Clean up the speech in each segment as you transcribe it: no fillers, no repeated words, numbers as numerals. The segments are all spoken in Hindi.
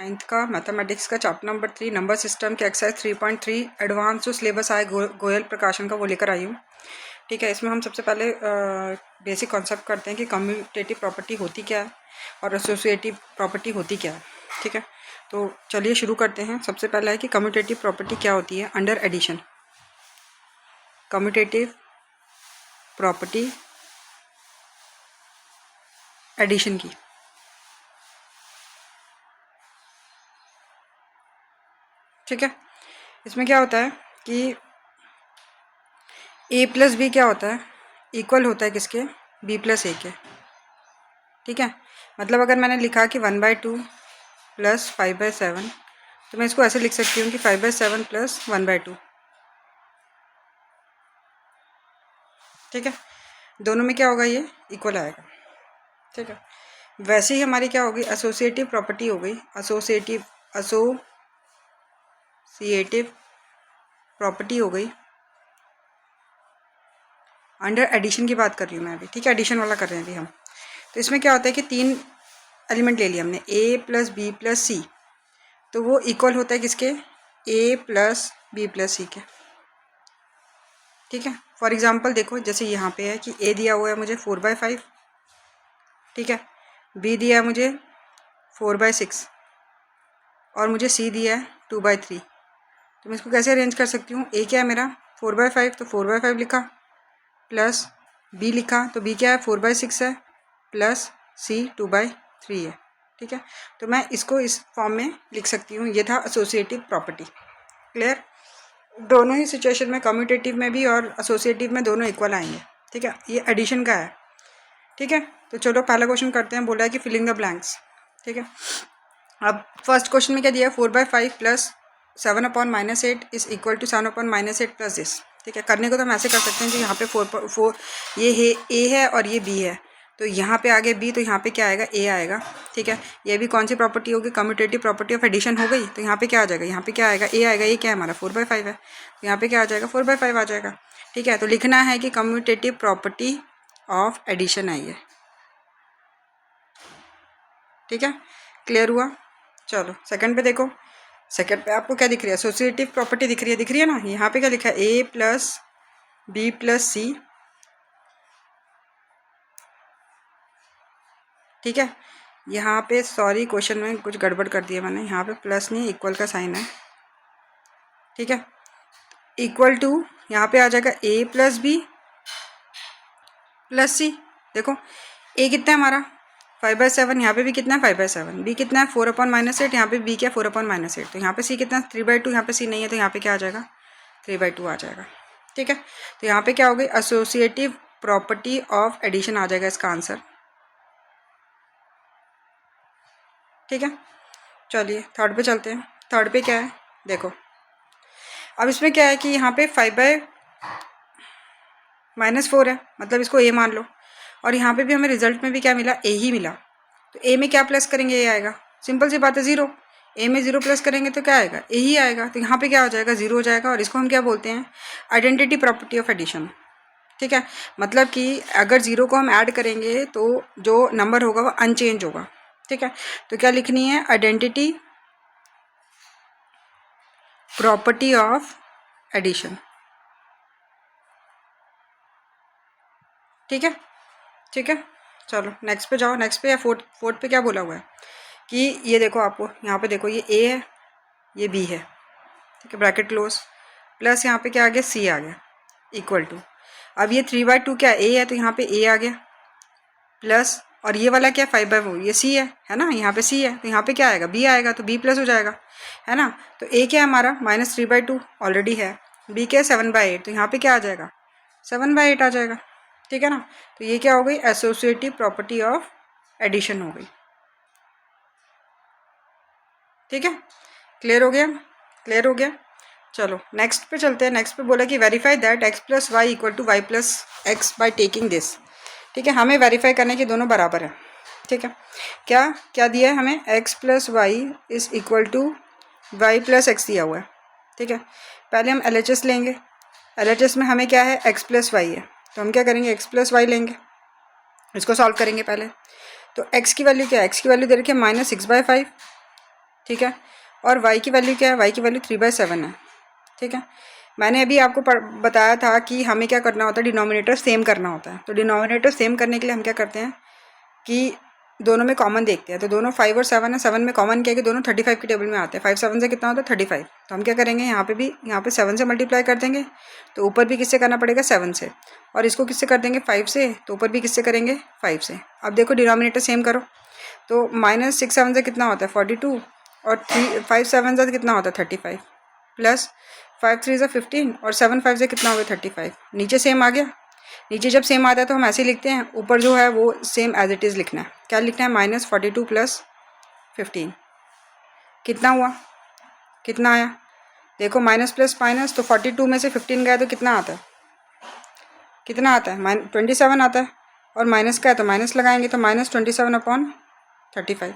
9th का मैथमेटिक्स का चैप्टर नंबर 3 नंबर सिस्टम के एक्सरसाइज 3.3 एडवांस जो सिलेबस आए गोयल प्रकाशन का वो लेकर आई हूँ। ठीक है, इसमें हम सबसे पहले बेसिक कॉन्सेप्ट करते हैं कि कम्यूटेटिव प्रॉपर्टी होती क्या है और एसोसिएटिव प्रॉपर्टी होती क्या है। ठीक है, तो चलिए शुरू करते हैं। सबसे पहला है कि कम्यूटेटिव प्रॉपर्टी क्या होती है under addition. Commutative property addition की। ठीक है, इसमें क्या होता है कि a प्लस बी क्या होता है, इक्वल होता है किसके, b प्लस ए के। ठीक है, मतलब अगर मैंने लिखा कि 1/2 प्लस 5/7 तो मैं इसको ऐसे लिख सकती हूँ कि 5/7 प्लस 1/2। ठीक है, दोनों में क्या होगा, ये इक्वल आएगा। ठीक है, वैसे ही हमारी क्या होगी, एसोसिएटिव प्रॉपर्टी हो गई। एसोसिएटिव प्रॉपर्टी हो गई अंडर एडिशन की बात कर रही हूँ मैं अभी। ठीक है, एडिशन वाला कर रहे हैं अभी हम। तो इसमें क्या होता है कि 3 एलिमेंट ले लिया हमने, a प्लस बी प्लस सी, तो वो इक्वल होता है किसके, a प्लस बी प्लस सी के। ठीक है, फॉर एग्जांपल देखो, जैसे यहाँ पे है कि a दिया हुआ है मुझे 4/5। ठीक है, b दिया है मुझे 4/6 और मुझे c दिया है 2/3। तो मैं इसको कैसे अरेंज कर सकती हूँ, a क्या है मेरा 4/5 तो 4/5 लिखा, प्लस b लिखा तो b क्या है 4/6 है, प्लस c 2/3 है। ठीक है, तो मैं इसको इस फॉर्म में लिख सकती हूँ। ये था एसोसिएटिव प्रॉपर्टी। क्लियर, दोनों ही सिचुएशन में, कम्यूटेटिव में भी और एसोसिएटिव में, दोनों इक्वल आएंगे। ठीक है, ये एडिशन का है। ठीक है, तो चलो पहला क्वेश्चन करते हैं। बोला है कि फिलिंग द ब्लैंक्स। ठीक है, अब फर्स्ट क्वेश्चन में क्या दिया है, 4/5 plus 7/-8 is equal to 7/-8 plus this. ठीक है, करने को तो हम ऐसे कर सकते हैं कि यहाँ पे 4 ये है a है और ये b है, तो यहाँ पे आगे b, तो यहाँ पे क्या आएगा, a आएगा। ठीक है, ये भी कौन सी प्रॉपर्टी होगी, कम्यूटेटिव प्रॉपर्टी ऑफ एडिशन हो गई। तो यहाँ पे क्या आ जाएगा, यहाँ पे क्या आएगा, a आएगा। ये क्या है हमारा 4/5 है, तो यहाँ पे क्या आ जाएगा 4/5 आ जाएगा। ठीक है, तो लिखना है कि कम्यूटेटिव प्रॉपर्टी ऑफ एडिशन है ये। ठीक है, क्लियर हुआ। चलो सेकंड पे देखो। सेकंड पे आपको क्या दिख रही है, एसोसिएटिव प्रॉपर्टी दिख रही है ना। यहाँ पे क्या लिखा है, a प्लस बी प्लस सी। ठीक है, यहाँ पे सॉरी क्वेश्चन में कुछ गड़बड़ कर दिया मैंने, यहाँ पे प्लस नहीं इक्वल का साइन है। ठीक है, इक्वल टू यहाँ पे आ जाएगा a प्लस बी प्लस सी। देखो a कितना है हमारा 5/7, यहाँ पे भी कितना है 5/7, b कितना है 4/-8, यहाँ पे b क्या है 4/-8, तो यहाँ पे c कितना है 3/2, यहाँ पे c नहीं है तो यहाँ पे क्या आ जाएगा 3/2 आ जाएगा। ठीक है, तो यहाँ पे क्या हो गई, एसोसिएटिव प्रॉपर्टी ऑफ एडिशन आ जाएगा इसका आंसर। ठीक है, चलिए थर्ड पे चलते हैं। थर्ड पे क्या है देखो, अब इसमें क्या है कि यहाँ पे 5/-4 है, मतलब इसको a मान लो, और यहाँ पे भी हमें रिजल्ट में भी क्या मिला, a ही मिला। तो a में क्या प्लस करेंगे, a आएगा। सिंपल सी बात है, 0। a में 0 प्लस करेंगे तो क्या आएगा, a ही आएगा। तो यहाँ पे क्या हो जाएगा, 0 हो जाएगा, और इसको हम क्या बोलते हैं, आइडेंटिटी प्रॉपर्टी ऑफ एडिशन। ठीक है, मतलब कि अगर 0 को हम ऐड करेंगे तो जो नंबर होगा वो अनचेंज होगा। ठीक है, तो क्या लिखनी है, आइडेंटिटी प्रॉपर्टी ऑफ एडिशन। ठीक है, ठीक है, चलो नेक्स्ट पे जाओ। नेक्स्ट पे या फोर्थ पे क्या बोला हुआ है कि ये देखो, आपको यहाँ पे देखो, ये a है, ये b है। ठीक है, ब्रैकेट क्लोज, प्लस यहाँ पे क्या आ गया, c आ गया, इक्वल टू, अब ये 3/2 क्या a है, तो यहाँ पे a आ गया, प्लस, और ये वाला क्या 5/4, ये c है ना, यहाँ पे c है, तो यहाँ पे क्या आएगा, b आएगा, तो b प्लस हो जाएगा, है ना। तो a क्या है हमारा -3/2 ऑलरेडी है, b क्या है 7/8, तो यहाँ पे क्या आ जाएगा 7/8 आ जाएगा। ठीक है ना, तो ये क्या हो गई, एसोसिएटिव प्रॉपर्टी ऑफ एडिशन हो गई। ठीक है, क्लियर हो गया, क्लियर हो गया। चलो नेक्स्ट पे चलते हैं। नेक्स्ट पे बोला कि verify that x plus Y equal to Y plus X by taking this. ठीक है, हमें वेरीफाई करने के दोनों बराबर है। ठीक है, क्या क्या दिया है हमें, x plus Y is equal to Y plus X दिया हुआ है। ठीक है, पहले हम LHS लेंगे। LHS में हमें क्या है, x प्लस वाई है, तो हम क्या करेंगे, x प्लस वाई लेंगे, इसको सॉल्व करेंगे पहले। तो x की वैल्यू क्या है, x की वैल्यू दे रखी है -6/5। ठीक है। और y की वैल्यू क्या है, y की वैल्यू 3/7 है। ठीक है, मैंने अभी आपको बताया था कि हमें क्या करना होता है, डिनोमिनेटर सेम करना होता है। तो डिनोमिनेटर सेम करने के लिए हम क्या करते हैं कि दोनों में कॉमन देखते हैं। तो दोनों 5 और 7 है, 7 में कॉमन किया कि दोनों 35 की टेबल में आते हैं। 5 7 से कितना होता है 35। तो हम क्या करेंगे, यहाँ पे भी यहाँ पे 7 से मल्टीप्लाई कर देंगे, तो ऊपर भी किससे करना पड़ेगा 7 से, और इसको किससे कर देंगे 5 से, तो ऊपर भी किससे करेंगे 5 से। अब देखो डिनोमिनेटर सेम करो, तो -6 7 से कितना होता है 42, और 5 7 से कितना होता है 35, प्लस 5 3 से 15, और 7 5 से कितना हो गया 35। नीचे सेम आ गया। नीचे जब सेम आता है तो हम ऐसे ही लिखते हैं, ऊपर जो है वो सेम एज इट इज़ लिखना है। क्या लिखना है, -42 + 15 कितना हुआ, कितना आया, देखो माइनस प्लस माइनस, तो 42 में से 15 गया तो कितना आता है, कितना आता है 27 आता है, और माइनस का है तो माइनस लगाएंगे, तो -27/35।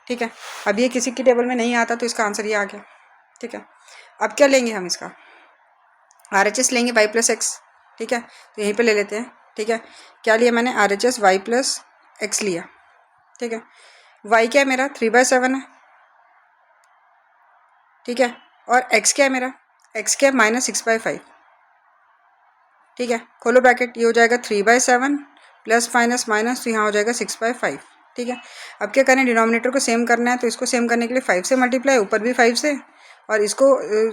ठीक है, अब ये किसी की टेबल में नहीं आता तो इसका आंसर ये आ गया। ठीक है, अब क्या लेंगे हम, इसका RHS लेंगे y + x। ठीक है, तो यहीं पे ले लेते हैं। ठीक है, क्या लिया मैंने, RHS y + x लिया। ठीक है, y क्या है मेरा 3/7 है। ठीक है, और x क्या है मेरा, x क्या है -6/5। ठीक है, खोलो ब्रैकेट, ये हो जाएगा 3/7 प्लस माइनस माइनस, तो यहाँ हो जाएगा 6/5। ठीक है, अब क्या करें, डिनोमिनेटर को सेम करना है, तो इसको सेम करने के लिए 5 से मल्टीप्लाई, ऊपर भी 5 से, और इसको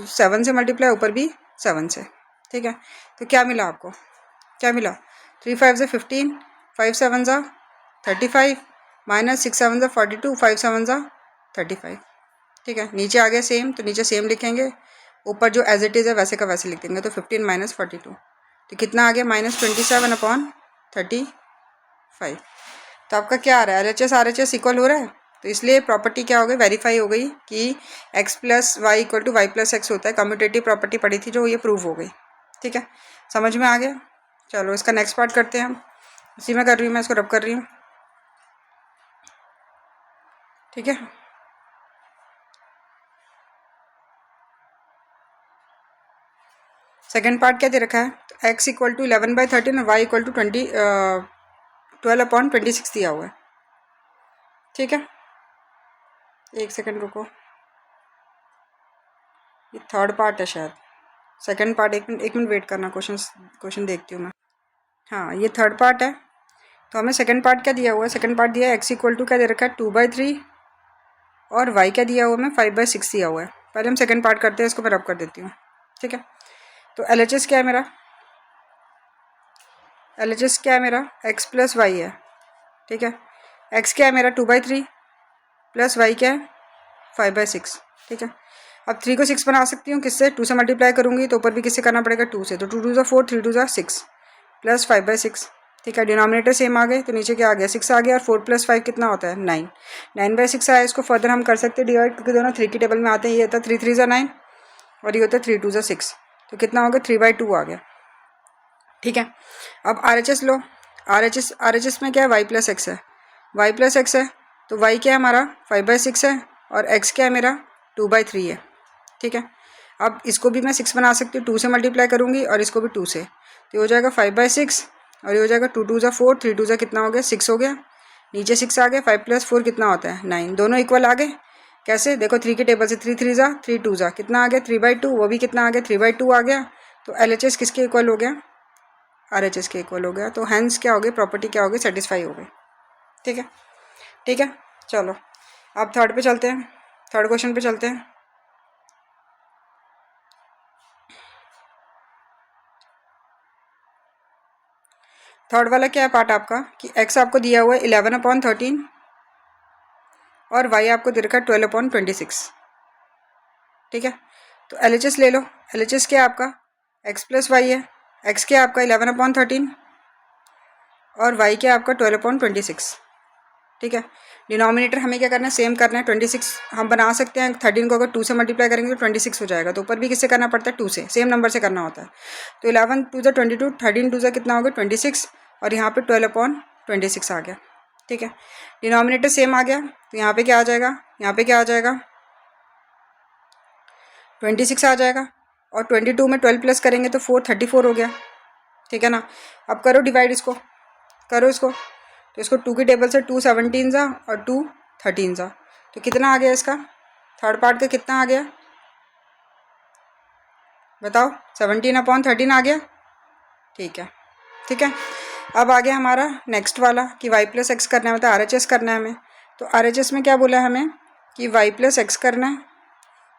7 से मल्टीप्लाई, ऊपर भी 7 से। ठीक है, तो क्या मिला आपको, क्या मिला, 3 5 से 15, 5 7 जा 35, -6 7 जा 42, 5 7 जा 35। ठीक है, नीचे आ गया सेम, तो नीचे सेम लिखेंगे, ऊपर जो एज इट इज़ है वैसे का वैसे लिख देंगे। तो 15 - 42, तो कितना आ गया -27/35। तो आपका क्या आ रहा है, LHS RHS इक्वल हो रहा है। तो इसलिए प्रॉपर्टी क्या हो गई, वेरीफाई हो गई कि x + y = y + x होता है। कम्यूटेटिव प्रॉपर्टी पड़ी थी जो, ये प्रूव हो गई। ठीक है, समझ में आ गया। चलो इसका नेक्स्ट पार्ट करते हैं हम। इसी में कर रही हूँ मैं, इसको रब कर रही हूँ। ठीक है, सेकेंड पार्ट क्या दे रखा है, तो x = 11/13 और y = 12/26 दिया हुआ है। ठीक है, एक सेकंड रुको, ये थर्ड पार्ट है शायद, सेकंड पार्ट, एक मिनट वेट करना, क्वेश्चन देखती हूँ मैं। हाँ, ये थर्ड पार्ट है। तो हमें सेकंड पार्ट क्या दिया हुआ है, सेकंड पार्ट दिया है x = क्या दे रखा है 2/3, और y क्या दिया हुआ है, 5/6 दिया हुआ है। पहले हम सेकंड पार्ट करते हैं, इसको मैं रब कर देती हूँ। ठीक है, तो LHS क्या है मेरा, LHS क्या है मेरा, x + y है। ठीक है, x क्या है मेरा 2/3, प्लस y क्या है 5/6। ठीक है, अब 3 को 6 बना सकती हूँ किससे, 2 से मल्टीप्लाई करूँगी, तो ऊपर भी किससे करना पड़ेगा 2 से, तो 2 2 4, 3 2 6, प्लस 5/6। ठीक है, डिनोमिनेटर सेम आ गए, तो नीचे क्या आ गया 6 आ गया, और 4 + 5 कितना होता है 9, 9/6 आया। इसको फर्दर हम कर सकते हैं डिवाइड, क्योंकि दोनों 3 की टेबल में आते हैं। ये होता है 3 3 9, और ये होता है 3 2 6, तो कितना हो गया 3/2 आ गया। ठीक है, अब RHS लो, RHS में क्या है y + x है, y + x है, तो y क्या है हमारा 5/6 है, और x क्या है मेरा 2/3 है। ठीक है, अब इसको भी मैं 6 बना सकती हूँ, 2 से मल्टीप्लाई करूँगी, और इसको भी 2 से, तो ये हो जाएगा 5/6, और ये हो जाएगा 2 2 4, 3 2 कितना हो गया 6 हो गया, नीचे 6 आ गया, 5 + 4 कितना होता है 9, दोनों इक्वल आ गए। कैसे, देखो 3 की टेबल से 3 3 जा 3 2 जा कितना आ गया 3/2, वो भी कितना आ गया 3/2 आ गया। तो LHS किसके इक्वल हो गया, RHS के इक्वल हो गया। तो हैंस क्या हो गई, प्रॉपर्टी क्या हो गई, सेटिस्फाई हो गई। ठीक है, ठीक है, चलो अब थर्ड पे चलते हैं, थर्ड क्वेश्चन पे चलते हैं। थर्ड वाला क्या है पार्ट आपका, कि x आपको दिया हुआ है 11/13, और y आपको दे रखा है 12/26। ठीक है, तो LHS ले लो, LHS क्या है आपका x + y है, x क्या है आपका 11/13, और y क्या है आपका 12/26। ठीक है, डिनोमिनेटर हमें क्या करना है, सेम करना है। 26 हम बना सकते हैं, 13 को अगर 2 से मल्टीप्लाई करेंगे तो 26 हो जाएगा, तो ऊपर भी किससे करना पड़ता है 2 से, सेम नंबर से करना होता है। तो 11 2 22, 13 2 कितना होगा 26, और यहाँ पे 12/26 आ गया। ठीक है, डिनोमिनेटर सेम आ गया, तो यहाँ पे क्या आ जाएगा, यहाँ पे क्या आ जाएगा 26 आ जाएगा, और 22 में 12 प्लस करेंगे तो 34 हो गया। ठीक है ना, अब करो डिवाइड, इसको करो इसको, तो इसको 2 की टेबल से 2 17 जा और 2 13 जा, तो कितना आ गया इसका थर्ड पार्ट का कितना आ गया बताओ, 17/13 आ गया। ठीक है। अब आ गया हमारा नेक्स्ट वाला कि y प्लस एक्स करना है, मतलब RHS करना है हमें। तो RHS में क्या बोला है हमें कि y प्लस एक्स करना है।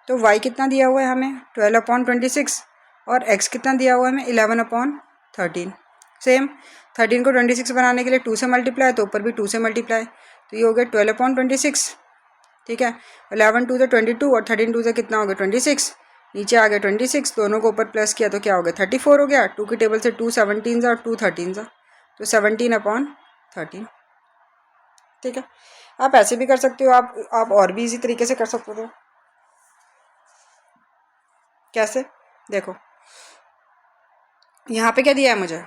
तो y कितना दिया हुआ है हमें 12/26 और x कितना दिया हुआ है हमें 11/13। सेम 13 को 26 बनाने के लिए 2 से मल्टीप्लाई, तो ऊपर भी 2 से मल्टीप्लाई, तो ये हो गया 12/26। ठीक है, 11 2 से 22 और 13 2 से कितना हो गया 26, नीचे आ गया 26, दोनों को ऊपर प्लस किया तो क्या हो गया 34 हो गया। 2 की टेबल से 2 17 और 2 13, तो 17/13। ठीक है, आप ऐसे भी कर सकते हो, आप और भी इसी तरीके से कर सकते हो। कैसे, देखो यहाँ पे क्या दिया है मुझे,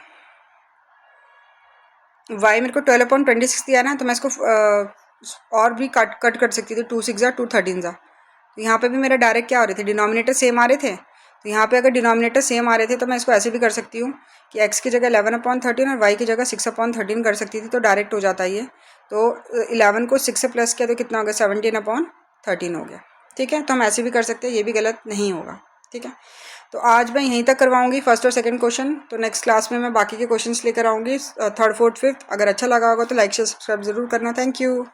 y मेरे को 12/26 दिया ना, तो मैं इसको और भी कट कर सकती थी, 2 6 2 13। तो यहाँ पे भी मेरा डायरेक्ट क्या हो रहे थे, डिनोमिनेटर सेम आ रहे थे। तो यहाँ पे अगर डिनोमिनेटर सेम आ रहे थे तो मैं इसको ऐसे भी कर सकती हूँ कि x की जगह 11/13 और y की जगह 6/13 कर सकती थी, तो डायरेक्ट हो जाता है ये। तो 11 को 6 से प्लस किया तो कितना हो गया 17/13 हो गया। ठीक है, तो हम ऐसे भी कर सकते हैं, ये भी गलत नहीं होगा। ठीक है, तो आज मैं यहीं तक करवाऊंगी फर्स्ट और सेकंड क्वेश्चन। तो नेक्स्ट क्लास में मैं बाकी के क्वेश्चंस लेकर आऊँगी, थर्ड फोर्थ फिफ्थ। अगर अच्छा लगा होगा तो लाइक शेयर सब्सक्राइब ज़रूर करना। Thank you.